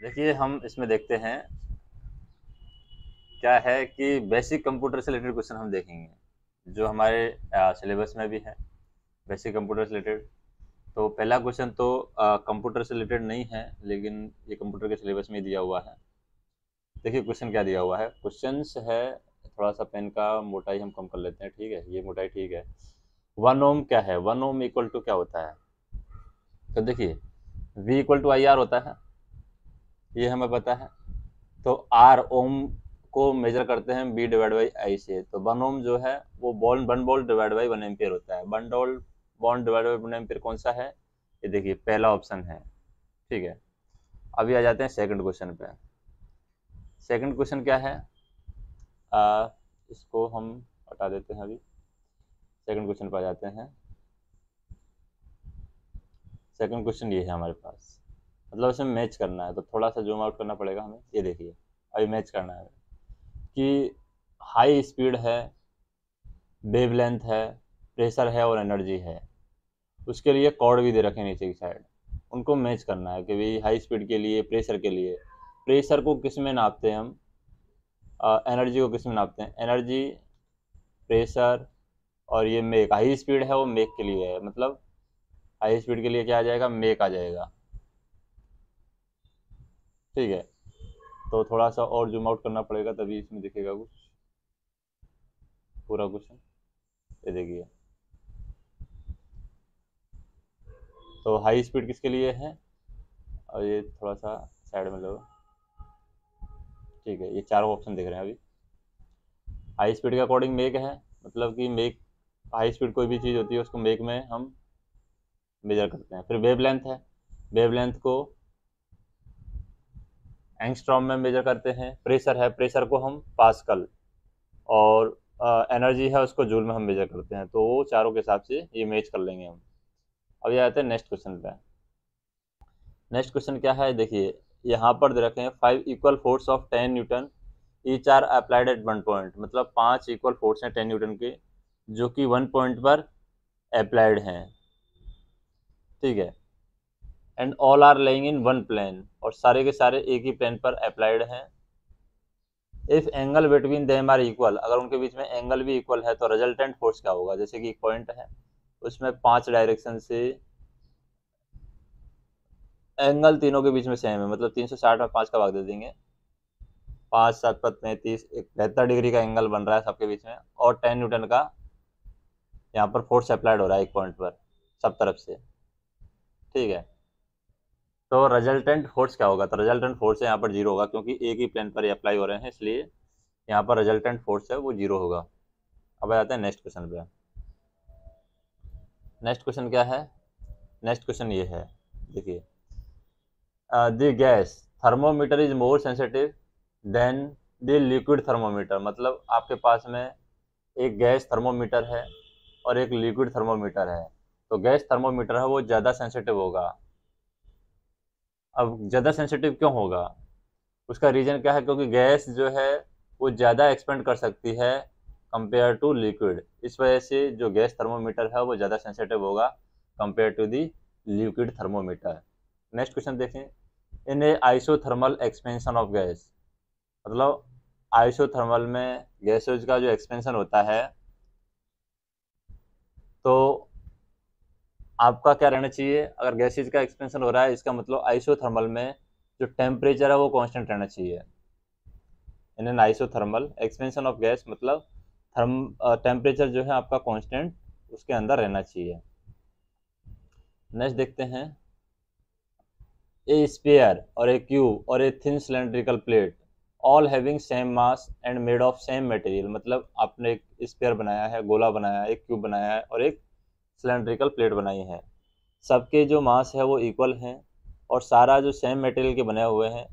देखिए हम इसमें देखते हैं क्या है कि बेसिक कंप्यूटर से रिलेटेड क्वेश्चन हम देखेंगे जो हमारे सिलेबस में भी है। बेसिक कंप्यूटर से रिलेटेड तो पहला क्वेश्चन तो कंप्यूटर से रिलेटेड नहीं है, लेकिन ये कंप्यूटर के सिलेबस में ही दिया हुआ है। देखिए क्वेश्चन क्या दिया हुआ है। क्वेश्चंस है, थोड़ा सा पेन का मोटाई हम कम कर लेते हैं, ठीक है, ये मोटाई ठीक है। 1 ओम क्या है, 1 ओम इक्वल टू क्या होता है। तो देखिए V equal to I R होता है, ये हमें पता है। तो आर ओम को मेजर करते हैं बी डिवाइड बाई आई से। तो 1 ओम जो है वो one volt divide by 1 ampere होता है। 1 वोल्ट डिवाइड बाई 1 एम्पियर कौन सा है, ये देखिए पहला ऑप्शन है, ठीक है। अभी आ जाते हैं सेकंड क्वेश्चन पे। सेकंड क्वेश्चन क्या है, आ, इसको हम हटा देते हैं। अभी सेकंड क्वेश्चन पे आ जाते हैं। सेकंड क्वेश्चन ये है हमारे पास, मतलब इसमें मैच करना है तो थोड़ा सा जूम आउट करना पड़ेगा हमें। ये देखिए अभी मैच करना है कि हाई स्पीड है, वेवलेंथ है, प्रेशर है और एनर्जी है। उसके लिए कॉर्ड भी दे रखे हैं नीचे की साइड, उनको मैच करना है कि भाई हाई स्पीड के लिए, प्रेशर के लिए, प्रेशर को किस में नापते हैं हम, एनर्जी को किस में नापते हैं। एनर्जी, प्रेशर और ये मेक, हाई स्पीड है वो मेक के लिए है, मतलब हाई स्पीड के लिए क्या आ जाएगा, मेक आ जाएगा, ठीक है। तो थोड़ा सा और जूम आउट करना पड़ेगा तभी इसमें दिखेगा कुछ पूरा क्वेश्चन। ये देखिए तो हाई स्पीड किसके लिए है, और ये थोड़ा सा साइड में लो, ठीक है। ये चारों ऑप्शन दिख रहे हैं अभी। हाई स्पीड के अकॉर्डिंग मेक है, मतलब कि मेक, हाई स्पीड कोई भी चीज़ होती है उसको मेक में हम मेजर करते हैं। फिर वेवलेंथ है, वेवलेंथ को एंगस्ट्रॉम में मेजर करते हैं। प्रेशर है, प्रेशर को हम पास्कल, और एनर्जी है उसको जूल में हम मेजर करते हैं। तो वो चारों के हिसाब से ये मैच कर लेंगे हम। अब ये आते हैं नेक्स्ट क्वेश्चन पे। नेक्स्ट क्वेश्चन क्या है, देखिए यहाँ पर दे रखे हैं 5 equal force of 10 newton each are applied at 1 point, मतलब 5 इक्वल फोर्स हैं 10 न्यूटन के जो कि 1 पॉइंट पर अप्लाइड हैं, ठीक है। And all are lying in 1 plane, और सारे के सारे एक ही प्लेन पर अप्लाइड हैं। If angle between them are equal, अगर उनके बीच में एंगल भी इक्वल है तो रिजल्टेंट फोर्स क्या होगा। जैसे कि एक पॉइंट है उसमें 5 डायरेक्शन से एंगल तीनों के बीच में सेम है, मतलब 360 में 5 का भाग दे देंगे, 5 7 35, एक 73 डिग्री का एंगल बन रहा है सबके बीच में, और 10 न्यूटन का यहाँ पर फोर्स अप्लाइड हो रहा है एक पॉइंट पर सब तरफ से, ठीक है। तो रिजल्टेंट फोर्स क्या होगा, तो रिजल्टेंट फोर्स यहाँ पर जीरो होगा क्योंकि एक ही प्लेन पर अप्लाई हो रहे हैं, इसलिए यहाँ पर रिजल्टेंट फोर्स है वो जीरो होगा। अब आ जाते हैं नेक्स्ट क्वेश्चन पे। नेक्स्ट क्वेश्चन क्या है, नेक्स्ट क्वेश्चन ये है, देखिए the gas thermometer is more sensitive then the liquid thermometer, मतलब आपके पास में एक गैस थर्मोमीटर है और एक लिक्विड थर्मोमीटर है। तो गैस थर्मोमीटर है वो ज़्यादा सेंसिटिव होगा। अब ज़्यादा सेंसिटिव क्यों होगा, उसका रीज़न क्या है, क्योंकि गैस जो है वो ज़्यादा एक्सपेंड कर सकती है कंपेयर टू लिक्विड। इस वजह से जो गैस थर्मोमीटर है वो ज़्यादा सेंसिटिव होगा compare to the liquid thermometer. Next question देखें। In a isothermal expansion of gas, मतलब आइसोथर्मल में गैसेज का जो एक्सपेंशन होता है, तो आपका क्या रहना चाहिए, अगर गैसेज का एक्सपेंशन हो रहा है इसका मतलब आइसोथर्मल में जो टेम्परेचर है वो कांस्टेंट रहना चाहिए। In an isothermal expansion of gas, मतलब थर्म टेम्परेचर जो है आपका कांस्टेंट उसके अंदर रहना चाहिए। नेक्स्ट देखते हैं। ए स्पेयर और ए क्यूब और a thin cylindrical plate all having same mass and made of same material, मतलब आपने एक स्पेयर बनाया है, गोला बनाया है, एक क्यूब बनाया है और एक सिलेंड्रिकल प्लेट बनाई है। सबके जो मास है वो इक्वल हैं और सारा जो सेम मटेरियल के बने हुए हैं।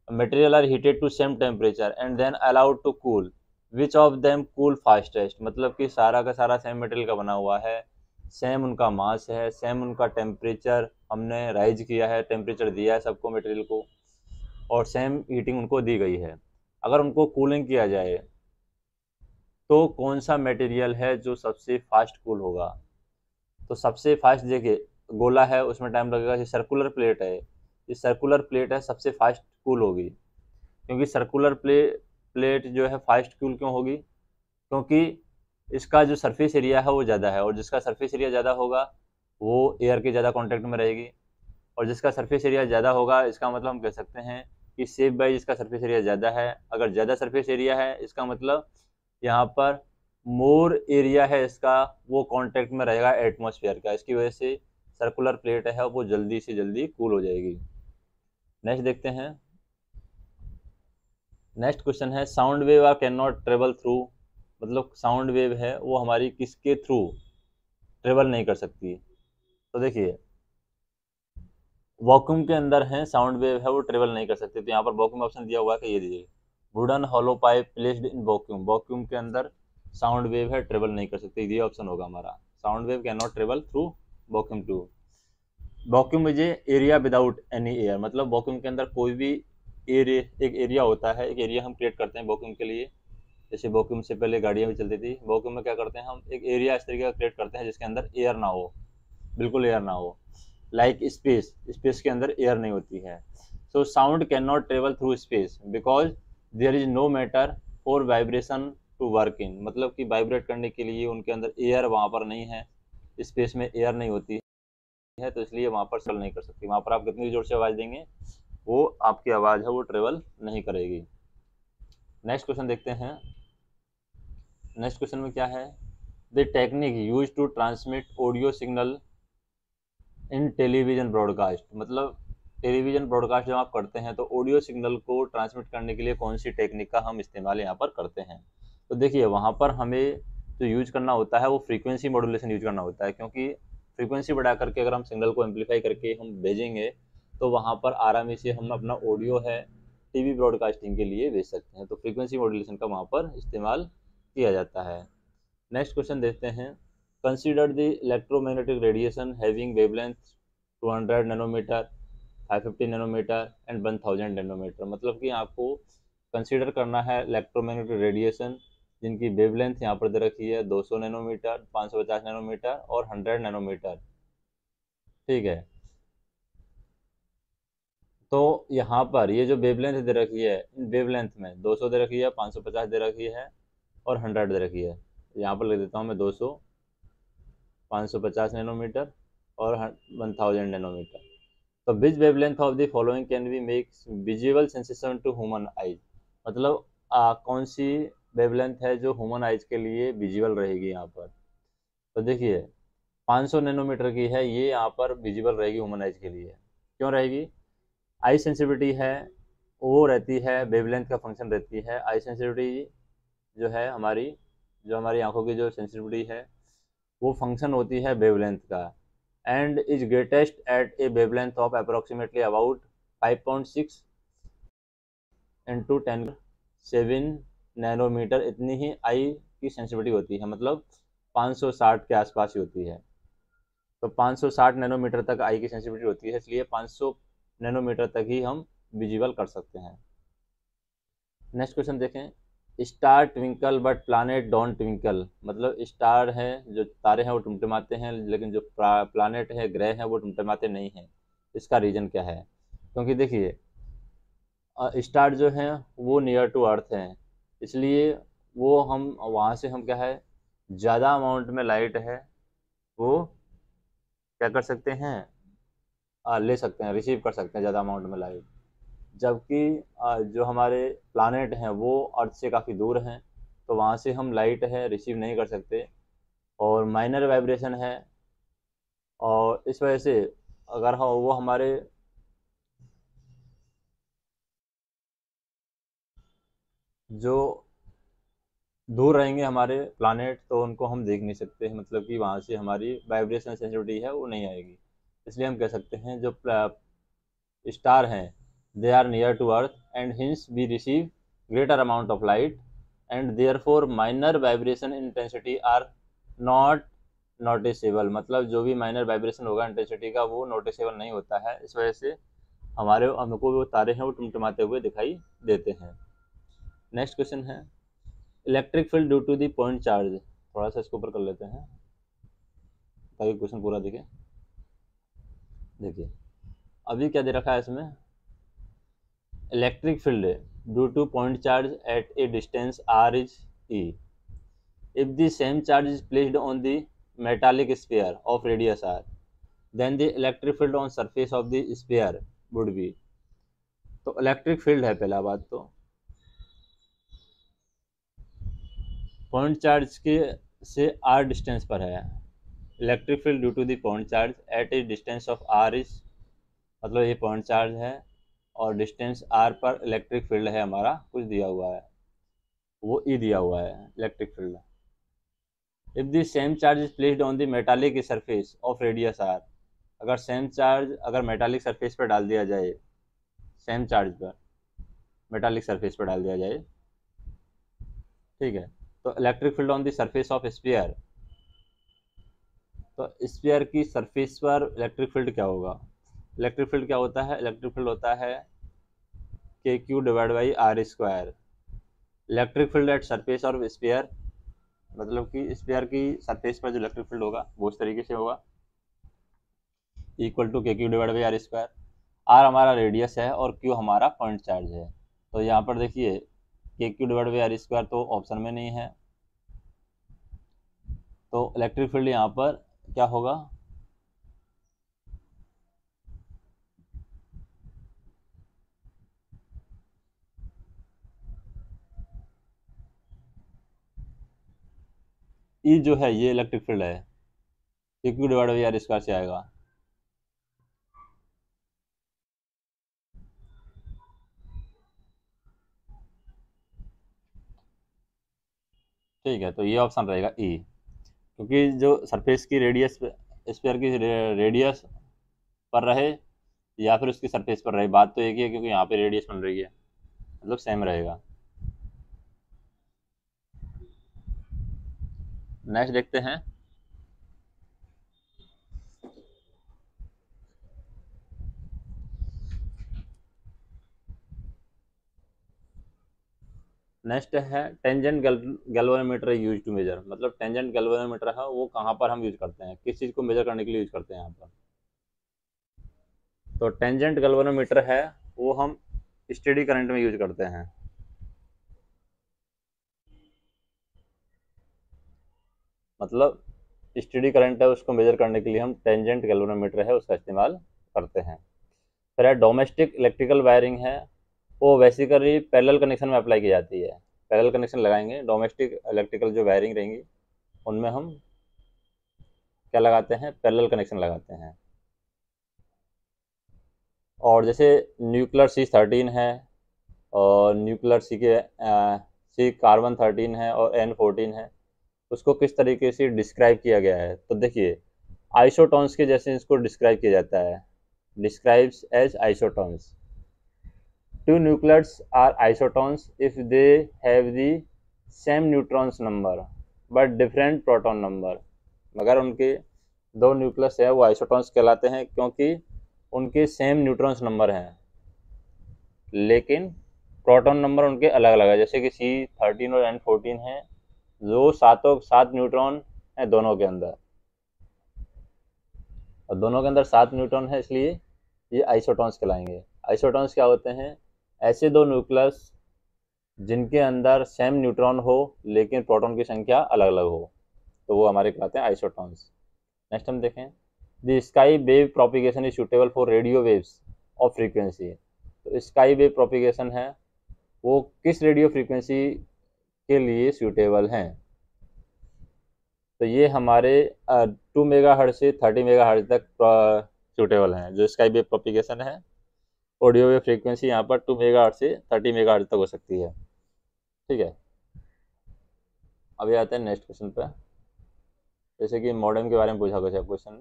Material are heated to same temperature and then allowed to cool, which of them cool fastest, मतलब कि सारा का सारा सेम मटेरियल का बना हुआ है, सेम उनका मास है, सेम उनका टेम्परेचर हमने राइज किया है, टेम्परेचर दिया है सबको मटेरियल को, और सेम हीटिंग उनको दी गई है। अगर उनको कूलिंग किया जाए तो कौन सा मटेरियल है जो सबसे फास्ट कूल होगा। तो सबसे फास्ट देखिए गोला है उसमें टाइम लगेगा, सर्कुलर प्लेट है ये सर्कुलर प्लेट है सबसे फास्ट कूल होगी, क्योंकि सर्कुलर प्लेट जो है फास्ट कूल क्यों होगी, क्योंकि इसका जो सरफेस एरिया है वो ज़्यादा है, और जिसका सरफेस एरिया ज़्यादा होगा वो एयर के ज़्यादा कॉन्टैक्ट में रहेगी, और जिसका सरफेस एरिया ज़्यादा होगा इसका मतलब हम कह सकते हैं कि सेफ बाई जिसका सरफेस एरिया ज़्यादा है। अगर ज़्यादा सरफेस एरिया है इसका मतलब यहाँ पर मोर एरिया है इसका, वो कांटेक्ट में रहेगा एटमॉस्फेयर का, इसकी वजह से सर्कुलर प्लेट है वो जल्दी से जल्दी कूल हो जाएगी। नेक्स्ट देखते हैं। नेक्स्ट क्वेश्चन है sound wave are can not travel through, मतलब साउंड वेव है वो हमारी किसके थ्रू ट्रेवल नहीं कर सकती। तो देखिए वॉक्यूम के अंदर है साउंड वेव है वो ट्रेवल नहीं कर सकती, तो यहाँ पर वॉक्यूम ऑप्शन दिया हुआ है कि ये दीजिए wooden hollow pipe placed in vacuum, vacuum के अंदर साउंड वेव है ट्रेवल नहीं कर सकती, ये ऑप्शन होगा हमारा। Sound wave can not travel through vacuum too. Vacuum is area without any air, मतलब वॉक्यूम के अंदर कोई भी एक एरिया होता है, एक एरिया हम क्रिएट करते हैं वॉक्यूम के लिए। जैसे वॉक्यूम से पहले गाड़ियाँ भी चलती थी, वॉक्यूम में क्या करते हैं हम एक एरिया इस तरीके का क्रिएट करते हैं जिसके अंदर एयर ना हो, बिल्कुल एयर ना हो, लाइक स्पेस, स्पेस के अंदर एयर नहीं होती है। So sound can not travel through space because there is no matter for vibration to work in, मतलब कि वाइब्रेट करने के लिए उनके अंदर एयर वहाँ पर नहीं है, स्पेस में एयर नहीं होती है, तो इसलिए वहाँ पर ट्रेवल नहीं कर सकती। वहाँ पर आप कितनी जोर से आवाज़ देंगे वो आपकी आवाज़ है वो ट्रेवल नहीं करेगी। नेक्स्ट क्वेश्चन देखते हैं। नेक्स्ट क्वेश्चन में क्या है, the technique use to transmit audio signal in television broadcast, मतलब टेलीविजन ब्रॉडकास्ट जब आप करते हैं तो ऑडियो सिग्नल को ट्रांसमिट करने के लिए कौन सी टेक्निक का हम इस्तेमाल यहाँ पर करते हैं। तो देखिए वहाँ पर हमें जो यूज करना होता है वो फ्रीक्वेंसी मॉड्यूलेशन यूज करना होता है, क्योंकि फ्रीक्वेंसी बढ़ा करके अगर हम सिग्नल को एम्पलीफाई करके हम भेजेंगे तो वहाँ पर आरामी से हम अपना ऑडियो है टीवी ब्रॉडकास्टिंग के लिए भेज सकते हैं, तो फ्रीक्वेंसी मॉड्यूलेशन का वहाँ पर इस्तेमाल किया जाता है। नेक्स्ट क्वेश्चन देखते हैं। Consider the electromagnetic radiation having wavelength 200 nanometer, 550 nanometer and 1000 nanometer, मतलब कि आपको कंसीडर करना है इलेक्ट्रोमैग्नेटिक रेडिएशन जिनकी वेवलेंथ यहाँ पर दे रखी है 200 नैनोमीटर, 550 नैनोमीटर और 100 नैनोमीटर। ठीक है, तो यहाँ पर ये जो वेवलेंथ दे रखी है इन वेवलेंथ में 200 दे रखी है, 550 दे रखी है और 100 दे रखी है। यहाँ पर लिख देता हूँ मैं 200, 550 नैनोमीटर और 1000 नैनोमीटर। तो which wavelength of the following can be make visible sensation to human eyes, मतलब कौन सी वेवलेंथ है जो ह्यूमन आइज के लिए विजिबल रहेगी यहाँ पर। तो देखिए 500 नैनोमीटर की है, ये यहाँ पर विजिबल रहेगी ह्यूमन आइज के लिए। क्यों रहेगी, आई सेंसिटिविटी है वो रहती है, वेवलेंथ का फंक्शन रहती है। आई सेंसिटिविटी जो है हमारी, जो हमारी आंखों की जो सेंसिटिविटी है वो फंक्शन होती है वेवलेंथ का, and is greatest at a wavelength of approximately about 5.6 into 10⁷ nanometer, इतनी ही आई की सेंसिटिविटी होती है, मतलब 560 के आसपास ही होती है। तो 560 नैनोमीटर तक आई की सेंसिटिविटी होती है, इसलिए 500 नैनोमीटर तक ही हम विजिबल कर सकते हैं। नेक्स्ट क्वेश्चन देखें। Star twinkle but planet don't twinkle, मतलब स्टार है जो तारे हैं वो टिमटिमाते हैं लेकिन जो प्लानेट है ग्रह है वो टिमटिमाते नहीं हैं, इसका रीज़न क्या है। क्योंकि देखिए स्टार जो हैं वो नियर टू अर्थ हैं, इसलिए वो हम वहाँ से हम क्या है ज़्यादा अमाउंट में लाइट है वो क्या कर सकते हैं ले सकते हैं, रिसीव कर सकते हैं ज़्यादा अमाउंट में लाइट, जबकि जो हमारे प्लानेट हैं वो अर्थ से काफ़ी दूर हैं, तो वहाँ से हम लाइट है रिसीव नहीं कर सकते और माइनर वाइब्रेशन है, और इस वजह से अगर हम वो हमारे जो दूर रहेंगे हमारे प्लानेट तो उनको हम देख नहीं सकते हैं, मतलब कि वहाँ से हमारी वाइब्रेशन सेंसिटिविटी है वो नहीं आएगी। इसलिए हम कह सकते हैं जो स्टार हैं they are near to earth and hence we receive greater amount of light and therefore minor vibration intensity are not noticeable, मतलब जो भी माइनर वाइब्रेशन होगा इंटेंसिटी का वो नोटिसेबल नहीं होता है, इस वजह से हमारे हमको वो तारे हैं वो टिमटिमाते हुए दिखाई देते हैं। नेक्स्ट क्वेश्चन है electric field due to the point charge, थोड़ा सा इसको ऊपर कर लेते हैं ताकि क्वेश्चन पूरा दिखे। देखिए अभी क्या दे रखा है इसमें, electric field due two point charge at a distance r is E. If the same charge is placed on the metallic sphere of radius r, then the electric field on surface of the sphere would be. तो electric field है पहला बात, तो point charge के से r distance पर है, electric field due to the point charge at a distance of r is, मतलब ये पॉइंट चार्ज है और डिस्टेंस r पर इलेक्ट्रिक फील्ड है हमारा, कुछ दिया हुआ है, वो E दिया हुआ है electric field. If the same charge is placed on the metallic surface of radius r, अगर सेम चार्ज अगर मेटालिक सरफेस पर डाल दिया जाए, सेम चार्ज पर मेटालिक सरफेस पर डाल दिया जाए, ठीक है, तो electric field on the surface of sphere, तो स्फीयर की सरफेस पर इलेक्ट्रिक फील्ड क्या होगा, इलेक्ट्रिक फील्ड क्या होता है, इलेक्ट्रिक फील्ड होता है KQ divide by R square. Electric field at surface और स्फीयर, मतलब कि स्फीयर की सरफेस पर जो इलेक्ट्रिक फील्ड होगा वो इस तरीके से होगा, equal to KQ divide by R square. R हमारा रेडियस है और Q हमारा पॉइंट चार्ज है, तो यहाँ पर देखिए KQ divide by R square तो ऑप्शन में नहीं है, तो इलेक्ट्रिक फील्ड यहाँ पर क्या होगा, E जो है ये इलेक्ट्रिक फील्ड है, KQ divide by R square से आएगा। ठीक है, तो ये ऑप्शन रहेगा E, क्योंकि जो सरफेस की रेडियस, स्फीयर की रेडियस पर रहे या फिर उसकी सरफेस पर रहे, बात तो एक ही है, क्योंकि यहाँ पे रेडियस बन रही है, मतलब सेम रहेगा। नेक्स्ट देखते हैं, नेक्स्ट है tangent galvanometer use to measure, मतलब टेंजेंट गैल्वेनोमीटर है वो कहाँ पर हम यूज करते हैं, किस चीज़ को मेजर करने के लिए यूज करते हैं यहाँ पर। तो टेंजेंट गैल्वेनोमीटर है वो हम स्टेडी करंट में यूज करते हैं, मतलब स्टेडी करंट है उसको मेजर करने के लिए हम टेंजेंट गैल्वेनोमीटर है उसका इस्तेमाल करते हैं। फिर है डोमेस्टिक इलेक्ट्रिकल वायरिंग है, वो बेसिकली पैरेलल कनेक्शन में अप्लाई की जाती है, पैरेलल कनेक्शन लगाएंगे, डोमेस्टिक इलेक्ट्रिकल जो वायरिंग रहेंगी उनमें हम क्या लगाते हैं, पैरेलल कनेक्शन लगाते हैं। और जैसे न्यूक्लियर C13 है और न्यूक्लियर सी कार्बन 13 है और N14 है, उसको किस तरीके से डिस्क्राइब किया गया है, तो देखिए आइसोटोन्स के जैसे इसको डिस्क्राइब किया जाता है, describes as isotones. Two nuclides are isotons if they have the same neutrons number but different proton number, मगर उनके दो न्यूक्लियस है वो आइसोटॉन्स कहलाते हैं क्योंकि उनके सेम न्यूट्रॉन्स नंबर हैं, लेकिन प्रोटॉन नंबर उनके अलग अलग है, जैसे कि C13 और N14 हैं, जो सात न्यूट्रॉन हैं दोनों के अंदर, और दोनों के अंदर 7 न्यूट्रॉन है, इसलिए ये आइसोटॉन्स कहलाएंगे। आइसोटॉन्स क्या होते हैं, ऐसे दो न्यूक्लियस जिनके अंदर सेम न्यूट्रॉन हो लेकिन प्रोटॉन की संख्या अलग अलग हो, तो वो हमारे कहलाते हैं आइसोटॉन्स। नेक्स्ट हम देखें, the sky wave propagation is suitable for radio waves of frequency. तो स्काई वेव प्रोपिगेशन है वो किस रेडियो फ्रीक्वेंसी के लिए सूटेबल हैं, तो ये हमारे 2 मेगाहर्ट्ज से 30 मेगाहर्ट्ज तक सूटेबल हैं। जो स्काई वेव प्रोपिगेशन है ऑडियो वेव फ्रीक्वेंसी यहाँ पर 2 मेगाहर्ट्ज से 30 मेगाहर्ट्ज तक हो सकती है, ठीक है। अभी आते हैं नेक्स्ट क्वेश्चन पे, जैसे कि मॉडेम के बारे में पूछा गया क्वेश्चन,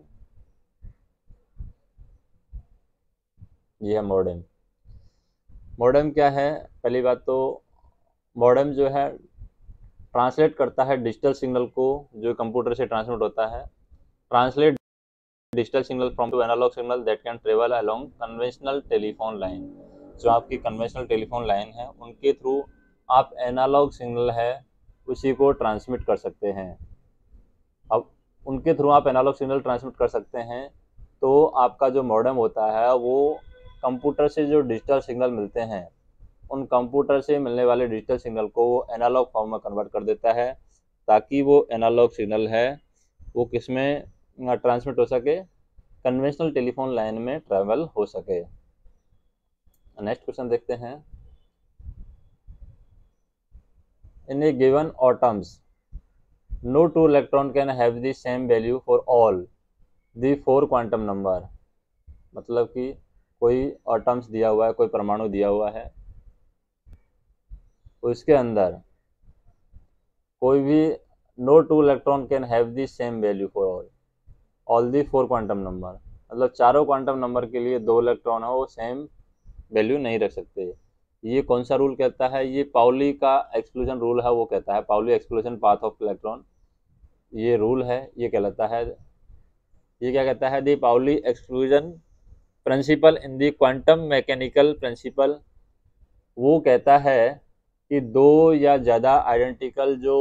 ये है मॉडेम। मॉडेम क्या है, पहली बात तो मॉडेम जो है ट्रांसलेट करता है डिजिटल सिग्नल को जो कंप्यूटर से ट्रांसमिट होता है, translate digital signal from to analog signal that can travel along conventional telephone line. जो आपकी कन्वेंशनल टेलीफोन लाइन है उनके थ्रू आप एनालॉग सिग्नल है उसी को ट्रांसमिट कर सकते हैं। अब उनके थ्रू आप एनालॉग सिग्नल ट्रांसमिट कर सकते हैं, तो आपका जो मॉडेम होता है वो कंप्यूटर से जो डिजिटल सिग्नल मिलते हैं उन कंप्यूटर से मिलने वाले डिजिटल सिग्नल को वो एनालॉग फॉर्म में कन्वर्ट कर देता है, ताकि वो एनालॉग सिग्नल है वो किस में ट्रांसमिट हो सके, कन्वेंशनल टेलीफोन लाइन में ट्रेवल हो सके। नेक्स्ट क्वेश्चन देखते हैं। In a given atoms no two electron can have the same value for all the four quantum number। मतलब कि कोई एटम्स दिया हुआ है, कोई परमाणु दिया हुआ है, उसके अंदर कोई भी no two electron can have the same value for all the four quantum number। मतलब चारों क्वांटम नंबर के लिए दो इलेक्ट्रॉन हो वो सेम वैल्यू नहीं रख सकते। ये कौन सा रूल कहता है? ये पाउली का एक्सक्लूजन रूल है, वो कहता है Pauli exclusion path of electron, ये रूल है, ये कहलाता है, ये क्या कहता है? The Pauli exclusion principle in the quantum mechanical principle. वो कहता है कि दो या ज़्यादा आइडेंटिकल जो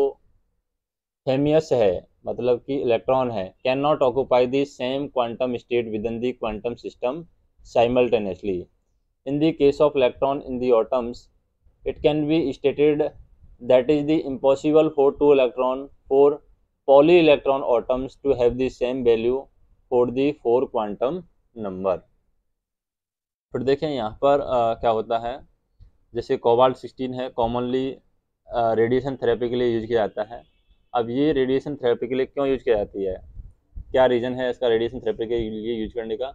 हेमियस है, मतलब कि इलेक्ट्रॉन है, can not occupy the same quantum state with in the quantum system simultaneously. In the case of electron in the atoms it can be stated that is the impossible for two electron for poly-electron atoms to have the same value for the four quantum number। फिर देखें यहाँ पर क्या होता है, जैसे cobalt 16 है, commonly radiation therapy के लिए यूज किया जाता है। अब ये रेडिएशन थेरेपी के लिए क्यों यूज किया जाती है, क्या रीज़न है इसका रेडिएशन थेरेपी के लिए यूज करने का?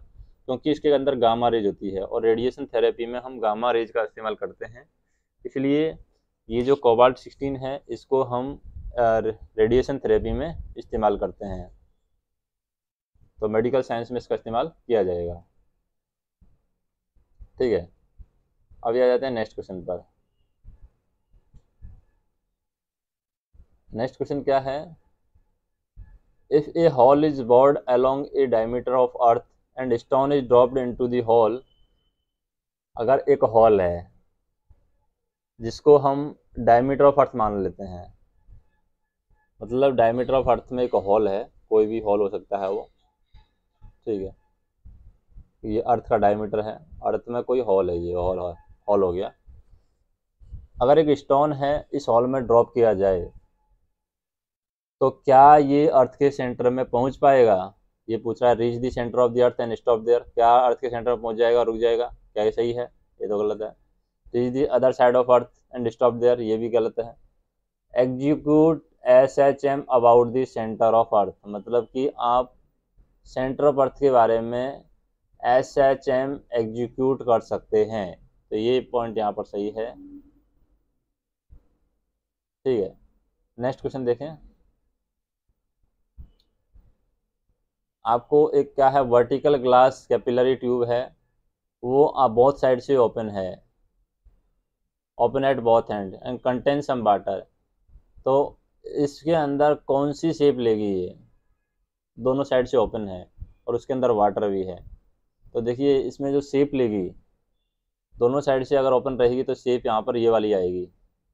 क्योंकि इसके अंदर गामा रेज होती है और रेडिएशन थेरेपी में हम गामा रेज का इस्तेमाल करते हैं, इसलिए ये जो कोबाल्ट 16 है इसको हम रेडिएशन थेरेपी में इस्तेमाल करते हैं। तो मेडिकल साइंस में इसका इस्तेमाल किया जाएगा। ठीक है, अब ये आ जाते हैं नेक्स्ट क्वेश्चन पर। नेक्स्ट क्वेश्चन क्या है? If A hall is board along A diameter of earth and stone is dropped into the hall. अगर एक हॉल है जिसको हम डायमीटर ऑफ अर्थ मान लेते हैं, मतलब डायमीटर ऑफ अर्थ में एक हॉल है, कोई भी हॉल हो सकता है वो, ठीक है, ये अर्थ का डायमीटर है, अर्थ में कोई हॉल है, ये हॉल हो गया। अगर एक स्टोन है इस हॉल में ड्रॉप किया जाए तो क्या ये अर्थ के सेंटर में पहुंच पाएगा? ये पूछ रहा है reach the centre of the earth and stop there. क्या अर्थ के सेंटर में पहुंच जाएगा और रुक जाएगा? क्या ये सही है? ये तो गलत है। Reach the other side of earth and stop there, ये भी गलत है। Execute SHM about the centre of earth, मतलब कि आप सेंटर ऑफ अर्थ के बारे में SHM एग्जीक्यूट कर सकते हैं, तो ये पॉइंट यहाँ पर सही है। ठीक है, नेक्स्ट क्वेश्चन देखें। आपको एक क्या है, वर्टिकल ग्लास कैपिलरी ट्यूब है, वो बोथ साइड से ओपन है, open at both end and contain some water. तो इसके अंदर कौन सी शेप लेगी? ये दोनों साइड से ओपन है और उसके अंदर वाटर भी है, तो देखिए इसमें जो शेप लेगी, दोनों साइड से अगर ओपन रहेगी तो शेप यहाँ पर ये वाली आएगी,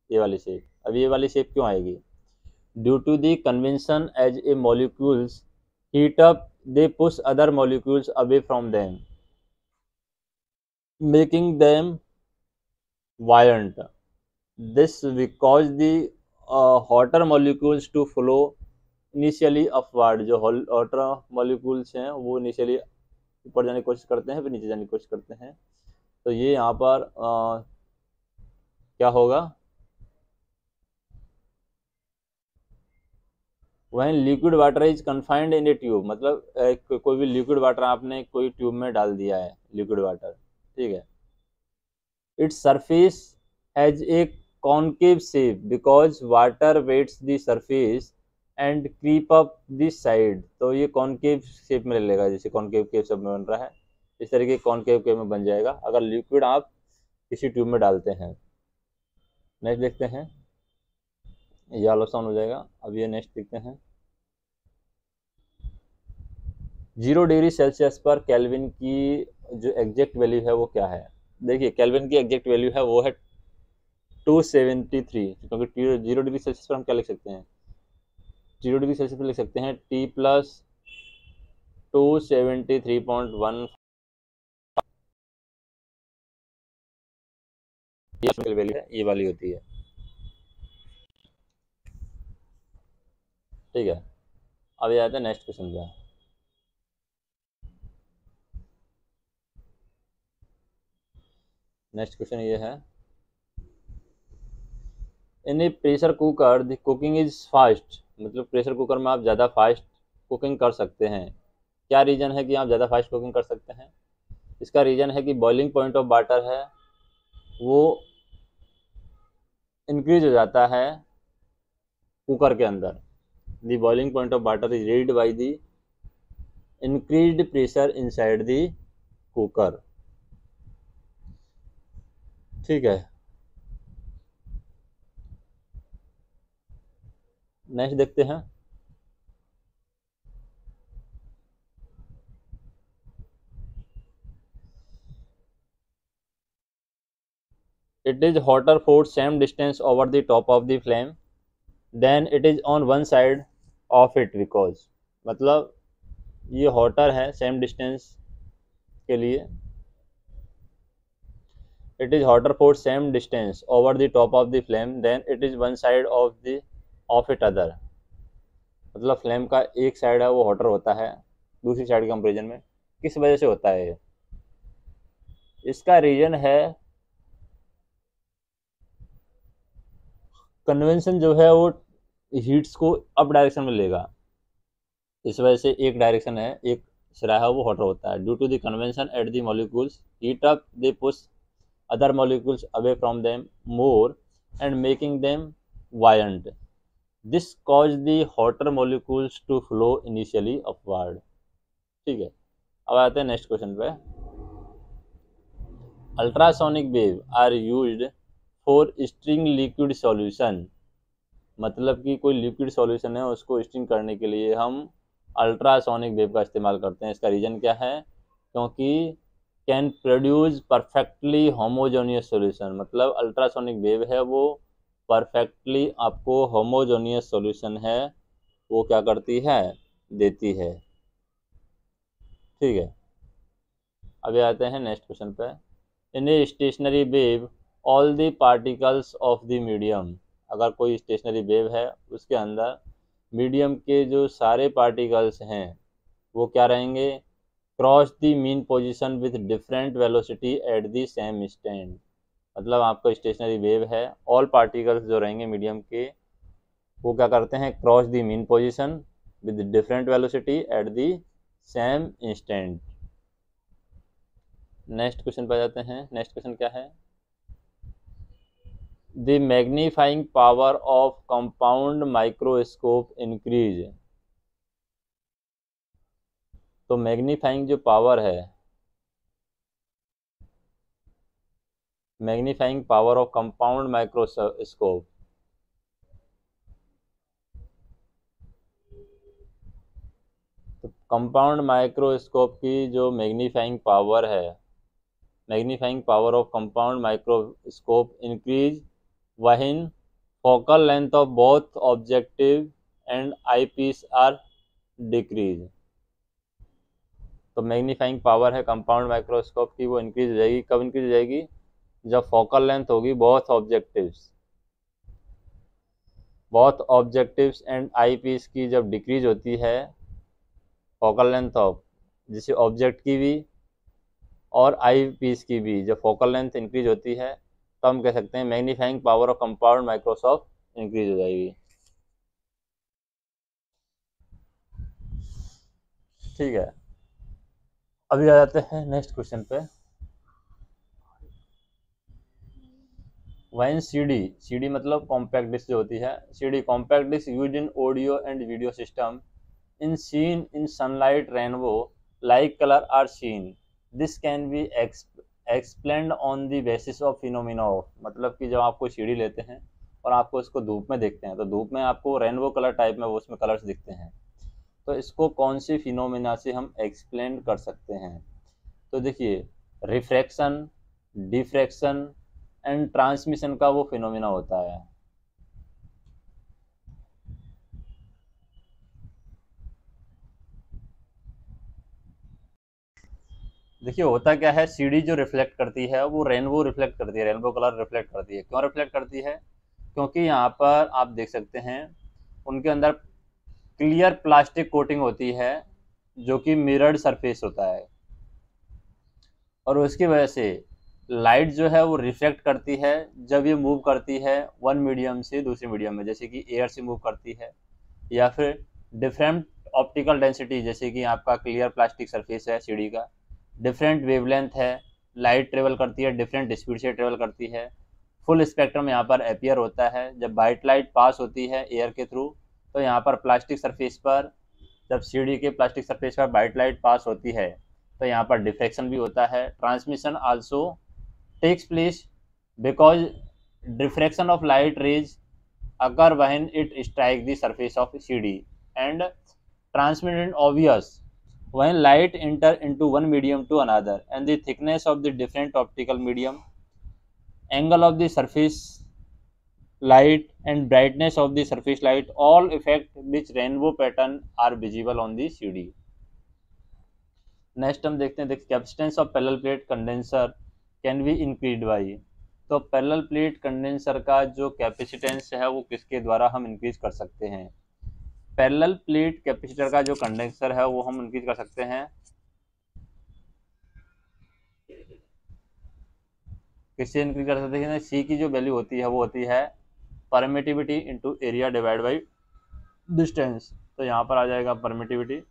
ये वाली शेप। अब ये वाली शेप क्यों आएगी? Due to the convection as a molecules heat up they push other molecules away from them making them buoyant। this because the hotter molecules to flow initially upward। जो hotter molecules हैं वो initially ऊपर जाने की कोशिश करते हैं, फिर नीचे जाने की कोशिश करते हैं। तो ये यहाँ पर क्या होगा? वहीं liquid water is confined in A tube, मतलब कोई भी लिक्विड वाटर आपने कोई ट्यूब में डाल दिया है, लिक्विड वाटर, ठीक है, its surface has a concave shape because water wets the surface and creep up the side. तो ये कॉन्केव शेप में ले लेगा, जैसे कॉन्केव केव सब में बन रहा है, इस तरीके कॉन्केव केव में बन जाएगा अगर लिक्विड आप किसी ट्यूब में डालते हैं। नेक्स्ट देखते हैं, ये आलोचना हो जाएगा। अब ये नेक्स्ट देखते हैं, 0 डिग्री सेल्सियस पर केल्विन की जो एग्जैक्ट वैल्यू है वो क्या है? देखिए केल्विन की एग्जैक्ट वैल्यू है वो है 273, क्योंकि 0 डिग्री सेल्सियस पर हम क्या लिख सकते हैं? 0 डिग्री सेल्सियस पर लिख सकते हैं T+ 273.1 वैल्यू है, ये वाली होती है। ठीक है, अब ये आते हैं नेक्स्ट क्वेश्चन पे। नेक्स्ट क्वेश्चन ये है, in a pressure cooker the cooking is fast, मतलब प्रेशर कुकर में आप ज़्यादा फास्ट कुकिंग कर सकते हैं। क्या रीज़न है कि आप ज़्यादा फास्ट कुकिंग कर सकते हैं? इसका रीज़न है कि बॉइलिंग पॉइंट ऑफ वाटर है वो इंक्रीज हो जाता है कुकर के अंदर। The boiling point of water is raised by the increased pressure inside the cooker. ठीक है, नेक्स्ट देखते हैं। It is hotter for same distance over the top of the flame then it is on one side of it because, मतलब ये hotter है same distance के लिए, it is hotter for same distance over the top of the flame then it is one side of it other, मतलब flame का एक side है वो hotter होता है दूसरी साइड के कंपेरिजन में। किस वजह से होता है ये? इसका रीजन है कन्वेंशन जो है वो हीट्स को अप डायरेक्शन में लेगा, इस वजह से एक डायरेक्शन है, एक सिरा है वो हॉटर होता है। Due to the convention at the molecules heat up they push other molecules away from them more and making them buoyant, this cause the hotter molecules to flow initially upward. ठीक है, अब आते हैं next question पे। Ultrasonic wave are used for stirring liquid solution, मतलब कि कोई liquid solution है उसको स्टिरिंग करने के लिए हम अल्ट्रासोनिक वेव का इस्तेमाल करते हैं। इसका रीज़न क्या है? क्योंकि can produce perfectly homogeneous solution, मतलब अल्ट्रासोनिक वेव है वो परफेक्टली आपको होमोजेनियस सॉल्यूशन है वो क्या करती है, देती है। ठीक है, अभी आते हैं नेक्स्ट क्वेश्चन पे। In a stationary wave all the particles of the medium, अगर कोई स्टेशनरी वेव है उसके अंदर मीडियम के जो सारे पार्टिकल्स हैं वो क्या रहेंगे, cross the mean position with different velocity at the same instant, मतलब आपका स्टेशनरी वेव है ऑल पार्टिकल्स जो रहेंगे मीडियम के वो क्या करते हैं, cross the mean position with different velocity at the same instant. Next question पर जाते हैं। नेक्स्ट क्वेश्चन क्या है, the magnifying power of compound microscope increase, तो मैग्नीफाइंग जो पावर है, magnifying power of compound microscope, तो कंपाउंड माइक्रोस्कोप की जो मैग्नीफाइंग पावर है, magnifying power of compound microscope increase when focal length of both objective and eyepiece are decrease, तो magnifying power है compound microscope की वो increase हो जाएगी। कब इंक्रीज हो जाएगी? जब फोकल लेंथ होगी both objectives and eyepiece की जब डिक्रीज होती है, फोकल लेंथ ऑफ जैसे ऑब्जेक्ट की भी और आई पीस की भी जब फोकल लेंथ इंक्रीज होती है तो हम कह सकते हैं magnifying power of compound microscope increase हो जाएगी। ठीक है, अभी आ जाते हैं नेक्स्ट क्वेश्चन पे। वाइन सीडी मतलब कॉम्पैक्ट डिस्क जो होती है, CD compact disc use in audio and video system in seen in sunlight rainbow like colour are seen, this can be explained on the basis of phenomena of, मतलब कि जब आप कोई CD लेते हैं और आपको इसको धूप में देखते हैं तो धूप में आपको रेनबो कलर टाइप में वो उसमें कलर्स दिखते हैं, तो इसको कौन सी फिनोमिना से हम एक्सप्लेन कर सकते हैं? तो देखिए, रिफ्रैक्शन, डिफ्रैक्शन एंड ट्रांसमिशन का वो फिनोमिना होता है। देखिए होता क्या है, सीडी जो रिफ्लेक्ट करती है वो रेनबो रिफ्लेक्ट करती है, रेनबो कलर रिफ्लेक्ट करती है। क्यों रिफ्लेक्ट करती है? क्योंकि यहाँ पर आप देख सकते हैं उनके अंदर क्लियर प्लास्टिक कोटिंग होती है जो कि मिरर्ड सरफेस होता है, और उसकी वजह से लाइट जो है वो रिफ्लेक्ट करती है जब ये मूव करती है वन मीडियम से दूसरे मीडियम में, जैसे कि एयर से मूव करती है, या फिर डिफरेंट ऑप्टिकल डेंसिटी, जैसे कि आपका क्लियर प्लास्टिक सरफेस है सीढ़ी का, डिफरेंट वेवलेंथ है, लाइट ट्रेवल करती है डिफरेंट स्पीड से ट्रेवल करती है, फुल स्पेक्ट्रम यहाँ पर अपीयर होता है। जब वाइट लाइट पास होती है एयर के थ्रू, तो यहाँ पर प्लास्टिक सरफेस पर, जब सीढ़ी के प्लास्टिक सरफेस पर वाइट लाइट पास होती है तो यहाँ पर डिफ्रेक्शन भी होता है। Transmission also takes place because diffraction of light rays occur when it strike the surface of CD and transmitted obvious when light enter into one medium to another, and the thickness of the different optical medium, angle of the surface light and brightness of the surface light all affect which rainbow pattern are visible on the CD. Next हम देखते हैं, देखिए capacitance of parallel plate condenser can be increase by. तो parallel plate condenser का जो capacitance है वो किसके द्वारा हम इंक्रीज कर सकते हैं? पैरेलल प्लेट कैपेसिटर का जो कंडेंसर है वो हम इंक्रीज कर सकते हैं किससे इंक्रीज कर सकते हैं? सी की जो वैल्यू होती है वो होती है permittivity into area divide by distance. तो यहाँ पर आ जाएगा permittivity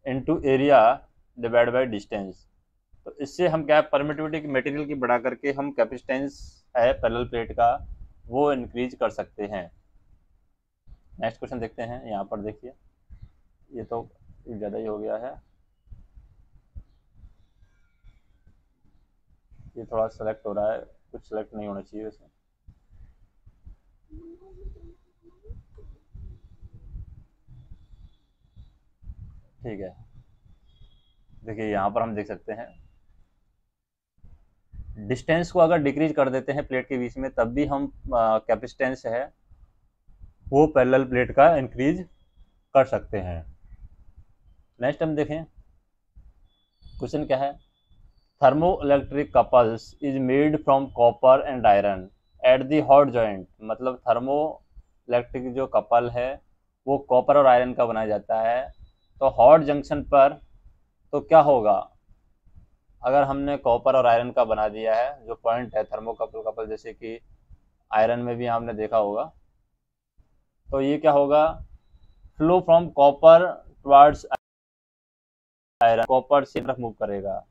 into area divide by distance. तो इससे हम क्या, परमिटिविटी की मटेरियल की बढ़ा करके हम कैपेसिटेंस है पैरेलल प्लेट का वो इंक्रीज कर सकते हैं। नेक्स्ट क्वेश्चन देखते हैं। यहाँ पर देखिए ये तो ज़्यादा ही हो गया है, ये थोड़ा सेलेक्ट हो रहा है, कुछ सेलेक्ट नहीं होना चाहिए वैसे। ठीक है, देखिए यहाँ पर हम देख सकते हैं डिस्टेंस को अगर डिक्रीज कर देते हैं प्लेट के बीच में तब भी हम कैपेसिटेंस है वो पैरेलल प्लेट का इंक्रीज कर सकते हैं। नेक्स्ट हम देखें क्वेश्चन क्या है, thermo electric couples is made from copper and iron at the hot joint. मतलब थर्मो इलेक्ट्रिक जो कपल है वो कॉपर और आयरन का बनाया जाता है। तो हॉट जंक्शन पर तो क्या होगा, अगर हमने कॉपर और आयरन का बना दिया है जो पॉइंट है थर्मोकपल, जैसे कि आयरन में भी आपने देखा होगा, तो ये क्या होगा, flow from copper towards iron, copper से तरफ मूव करेगा।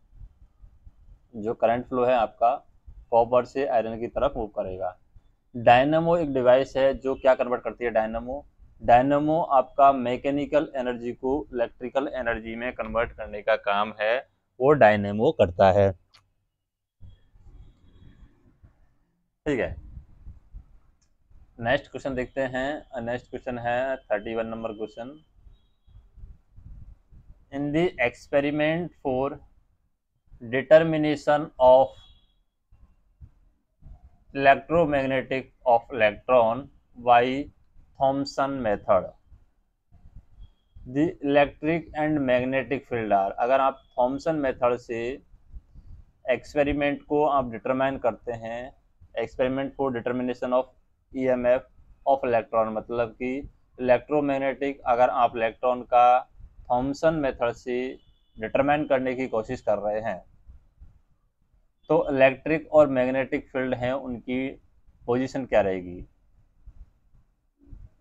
जो करंट फ्लो है आपका कॉपर से आयरन की तरफ मूव करेगा। डायनामो एक डिवाइस है जो क्या कन्वर्ट करती है, डायनामो आपका मैकेनिकल एनर्जी को इलेक्ट्रिकल एनर्जी में कन्वर्ट करने का काम है वो डायनेमो करता है। ठीक है, नेक्स्ट क्वेश्चन देखते हैं। नेक्स्ट क्वेश्चन है 31 number question. In the experiment for determination of electromagnetic of electron by Thomson method, the electric and magnetic field are. अगर आप थॉमसन मेथड से एक्सपेरिमेंट को आप डिटरमाइन करते हैं, experiment for determination of EMF of electron, मतलब कि electromagnetic अगर आप इलेक्ट्रॉन का थॉमसन मेथड से डिटरमाइन करने की कोशिश कर रहे हैं तो इलेक्ट्रिक और मैग्नेटिक फील्ड हैं उनकी पोजीशन क्या रहेगी।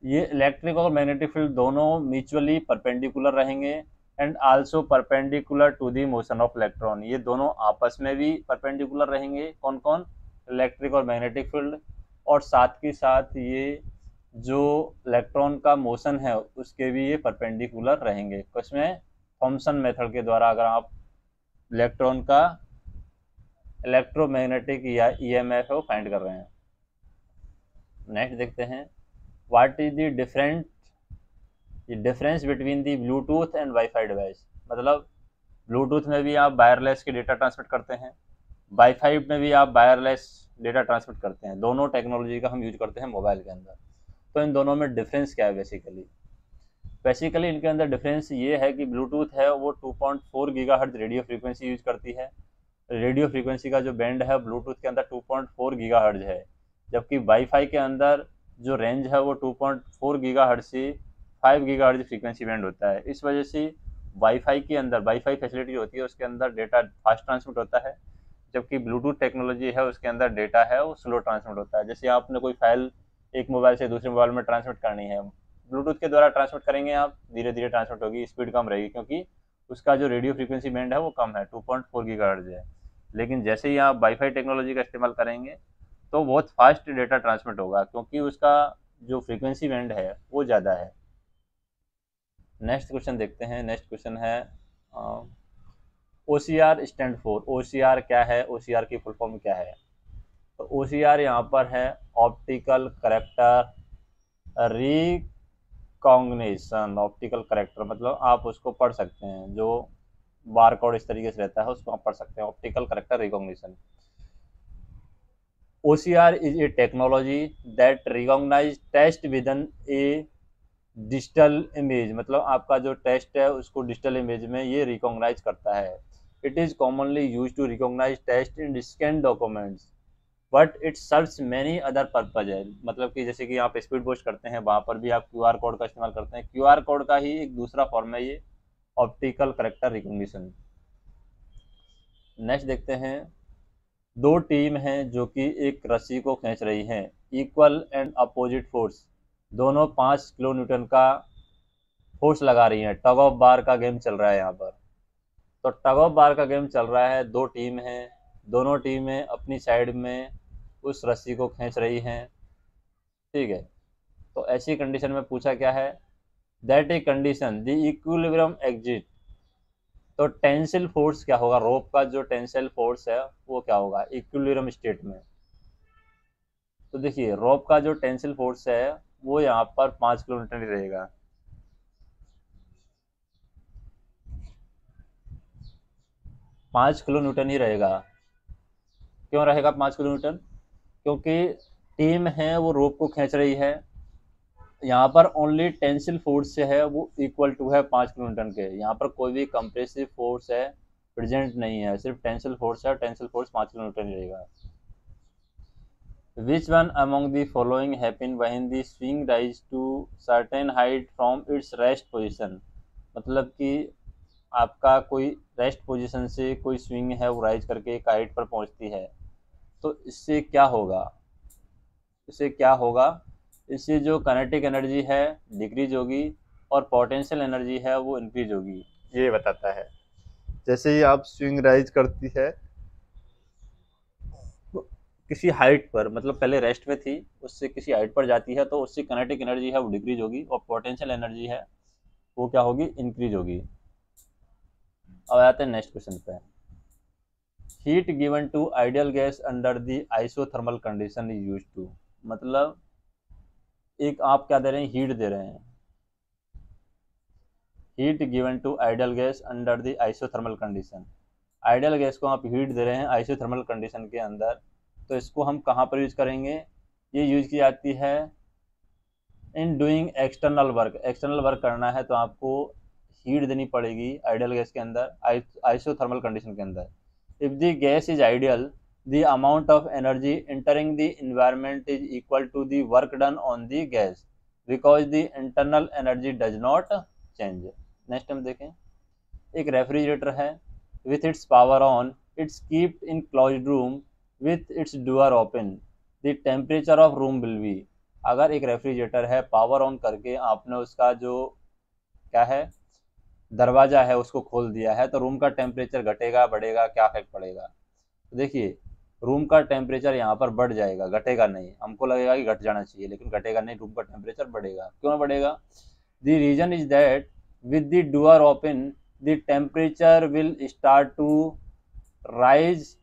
ये इलेक्ट्रिक और मैग्नेटिक फील्ड दोनों म्यूचुअली परपेंडिकुलर रहेंगे and also perpendicular to the motion of electron. ये दोनों आपस में भी परपेंडिकुलर रहेंगे, कौन कौन, इलेक्ट्रिक और मैग्नेटिक फील्ड, और साथ के साथ ये जो इलेक्ट्रॉन का मोशन है उसके भी ये परपेंडिकुलर रहेंगे। इसमें थॉमसन मेथड के द्वारा अगर आप इलेक्ट्रॉन का इलेक्ट्रोमैग्नेटिक या ईएमएफ वो फाइंड कर रहे हैं। नेक्स्ट देखते हैं, what is the difference between the Bluetooth and wifi device. मतलब ब्लूटूथ में भी आप वायरलेस के डेटा ट्रांसमिट करते हैं, वाईफाई में भी आप वायरलेस डेटा ट्रांसमिट करते हैं, दोनों टेक्नोलॉजी का हम यूज करते हैं मोबाइल के अंदर। तो इन दोनों में डिफरेंस क्या है बेसिकली। बेसिकली इनके अंदर डिफरेंस ये है कि ब्लूटूथ है वो 2.4 गीगाहर्ट्ज रेडियो फ्रीक्वेंसी यूज करती है। रेडियो फ्रीक्वेंसी का जो बैंड है ब्लूटूथ के अंदर 2.4 गीगाहर्ट्ज है, जबकि वाईफाई के अंदर जो रेंज है वो 2.4 गीगाहर्ट्ज से 5 गीगाहर्ट्ज फ्रीक्वेंसी बैंड होता है। इस वजह से वाईफाई के अंदर वाईफाई फैसिलिटी होती है उसके अंदर डेटा फास्ट ट्रांसमिट होता है, जबकि ब्लूटूथ टेक्नोलॉजी है उसके अंदर डेटा है वो स्लो ट्रांसमिट होता है। जैसे आपने कोई फाइल एक मोबाइल से दूसरे मोबाइल में ट्रांसमिट करनी है, ब्लूटूथ के द्वारा ट्रांसमिट करेंगे आप, धीरे धीरे ट्रांसमिट होगी, स्पीड कम रहेगी क्योंकि उसका जो रेडियो फ्रीक्वेंसी बैंड है वो कम है, 2.4 गीगाहर्ट्ज है। लेकिन जैसे ही आप वाईफाई टेक्नोलॉजी का इस्तेमाल करेंगे तो बहुत फास्ट डेटा ट्रांसमिट होगा क्योंकि उसका जो फ्रीक्वेंसी बैंड है वो ज़्यादा है। नेक्स्ट क्वेश्चन देखते हैं। नेक्स्ट क्वेश्चन है OCR स्टैंड फॉर। OCR क्या है, OCR की फुल फॉर्म क्या है? तो OCR यहाँ पर है optical character recognition. Optical character मतलब आप उसको पढ़ सकते हैं, जो बार कोड इस तरीके से रहता है उसको आप पढ़ सकते हैं, optical character recognition. OCR is a technology that recognize text within a digital image. मतलब आपका जो टेक्स्ट है उसको डिजिटल इमेज में ये रिकॉग्नाइज करता है। It is commonly use to recognize text in scan documents but it serves many other purpose है। मतलब कि जैसे कि आप स्पीड पोस्ट करते हैं वहाँ पर भी आप QR कोड का इस्तेमाल करते हैं, QR कोड का ही एक दूसरा फॉर्म है ये ऑप्टिकल करेक्टर रिकॉग्निशन। नेक्स्ट देखते हैं। दो टीम हैं जो कि एक रस्सी को खींच रही हैं, इक्वल एंड अपोजिट फोर्स, दोनों 5 किलो न्यूटन का फोर्स लगा रही हैं। टग ऑफ बार का गेम चल रहा है यहाँ पर। तो टग ऑफ बार का गेम चल रहा है, दो टीम हैं, दोनों टीमें अपनी साइड में उस रस्सी को खींच रही हैं, ठीक है। तो ऐसी कंडीशन में पूछा क्या है, that a condition the equilibrium exit. तो टेंसिल फोर्स क्या होगा, रोप का जो टेंसिल फोर्स है वो क्या होगा इक्विलिब्रियम स्टेट में। तो देखिए रोप का जो टेंसिल फोर्स है वो यहाँ पर 5 किलोमीटर ही रहेगा। पाँच किलो न्यूटन ही रहेगा। क्यों रहेगा 5 किलो न्यूटन? क्योंकि टीम है वो रोप को खींच रही है, यहाँ पर ओनली टेंसिल फोर्स से है वो इक्वल टू है 5 किलो न्यूटन के। यहाँ पर कोई भी कंप्रेसिव फोर्स है प्रेजेंट नहीं है, सिर्फ टेंसिल फोर्स है, टेंसिल फोर्स 5 किलो न्यूटन ही रहेगा। Which one among the following happen when the swing rise to certain height from its rest position? मतलब कि आपका कोई रेस्ट पोजीशन से कोई स्विंग है वो राइज करके एक हाइट पर पहुंचती है, तो इससे क्या होगा, इससे जो काइनेटिक एनर्जी है डिक्रीज होगी और पोटेंशियल एनर्जी है वो इंक्रीज होगी, ये बताता है। जैसे ही आप स्विंग राइज करती है किसी हाइट पर, मतलब पहले रेस्ट में थी उससे किसी हाइट पर जाती है, तो उससे काइनेटिक एनर्जी है वो डिक्रीज होगी और पोटेंशियल एनर्जी है वो क्या होगी, इंक्रीज होगी। अब आते हैं नेक्स्ट क्वेश्चन पे। Heat given to ideal gas under the isothermal condition is used to. मतलब एक आप क्या दे रहे हैं, हीट दे रहे हैं, heat given to ideal gas under the isothermal condition. Ideal gas को आप हीट दे रहे हैं आइसोथर्मल कंडीशन के अंदर, तो इसको हम कहाँ पर यूज करेंगे, ये यूज की जाती है in doing external work. External work करना है तो आपको हीट देनी पड़ेगी आइडियल गैस के अंदर, आइसोथर्मल कंडीशन के अंदर। If the gas is ideal the amount of energy entering the environment is equal to the work done on the gas because the internal energy does not change. Next हम देखें। एक refrigerator है, with its power on it's kept in closed room with its door open, the temperature of room will be. अगर एक refrigerator है power on करके आपने उसका जो क्या है दरवाजा है उसको खोल दिया है, तो रूम का टेम्परेचर घटेगा बढ़ेगा, क्या इफेक्ट पड़ेगा? तो देखिए रूम का टेम्परेचर यहाँ पर बढ़ जाएगा, घटेगा नहीं। हमको लगेगा कि घट जाना चाहिए लेकिन घटेगा नहीं, रूम का टेम्परेचर बढ़ेगा। क्यों बढ़ेगा? The reason is that with the door open the temperature will start to rise